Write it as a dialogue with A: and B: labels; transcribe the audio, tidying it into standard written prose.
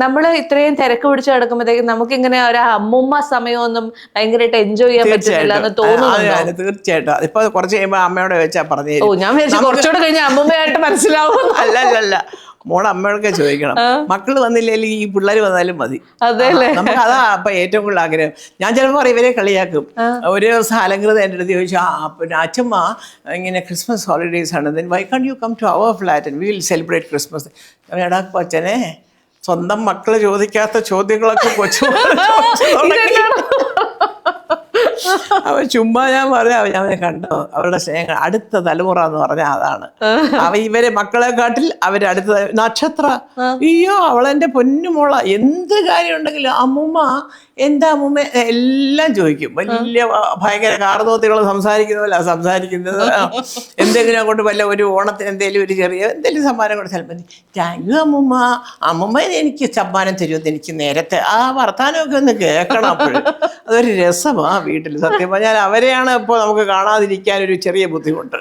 A: നമ്മള് ഇത്രയും തിരക്ക് പിടിച്ച് കിടക്കുമ്പോഴത്തേക്കും നമുക്ക് ഇങ്ങനെ ഒരു അമ്മുമ്മ സമയമൊന്നും ഭയങ്കരമായിട്ട് എൻജോയ് ചെയ്യാൻ പറ്റുന്നില്ല എന്ന് തോന്നുന്നുണ്ടോ?
B: തീർച്ചയായിട്ടും. അതിപ്പോ കുറച്ച് കഴിയുമ്പോ അമ്മയോട് ചോദിച്ചാൽ പറഞ്ഞു
A: ഓ, ഞാൻ വിചാരിച്ചു കുറച്ചുകൂടെ കഴിഞ്ഞ അമ്മുമ്മയായിട്ട് മനസ്സിലാവും.
B: അല്ല മോളെ അമ്മയോടൊക്കെ ചോദിക്കണം. മക്കള് വന്നില്ലെങ്കിൽ ഈ പിള്ളേർ വന്നാലും മതി. നമുക്ക് അതാ അപ്പൊ ഏറ്റവും കൂടുതൽ ആഗ്രഹം. ഞാൻ ചിലപ്പോൾ പറയും, ഇവരെ കളിയാക്കും. ഒരു ദിവസം അലങ്കൃത എൻ്റെ അടുത്ത് ചോദിച്ചു, പിന്നെ അച്ഛമ്മ ഇങ്ങനെ ക്രിസ്മസ് ഹോളിഡേയ്സ് ആണ്, then why can't you come to our flat and we will celebrate Christmas. എടാ കൊച്ചനെ, സ്വന്തം മക്കള് ചോദിക്കാത്ത ചോദ്യങ്ങളൊക്കെ കൊച്ചു അവൻ ചുമ്മാ. ഞാൻ പറയാം, അവനെ കണ്ടോ അവരുടെ സ്നേഹം, അടുത്ത തലമുറ എന്ന് പറഞ്ഞാൽ അതാണ്. ഇവരെ മക്കളെക്കാട്ടിൽ അവരടുത്ത നക്ഷത്ര. അയ്യോ, അവളെന്റെ പൊന്നുമോള, എന്ത് കാര്യം ഉണ്ടെങ്കിലും അമ്മൂമ്മ എന്താ അമ്മൂമ്മ എല്ലാം ചോദിക്കും. വലിയ ഭയങ്കര കാർന്നോത്തികൾ സംസാരിക്കുന്ന പോലെ സംസാരിക്കുന്നത്. എന്തെങ്കിലും കൊണ്ട് വല്ല ഒരു ഓണത്തിന് എന്തെങ്കിലും ഒരു ചെറിയ എന്തെങ്കിലും സമ്മാനം കൊടുത്താൽ മതി. താങ്ക് യു അമ്മൂമ്മ, അമ്മൂമ്മ എനിക്ക് സമ്മാനം തരുമെന്ന് എനിക്ക് നേരത്തെ. ആ വർത്താനമൊക്കെ ഒന്ന് കേൾക്കണം. അപ്പോഴും അതൊരു രസമാണ് വീട്ടിൽ. സത്യം പറഞ്ഞാൽ അവരെയാണ് ഇപ്പോൾ നമുക്ക് കാണാതിരിക്കാൻ ഒരു ചെറിയ ബുദ്ധിമുട്ട്.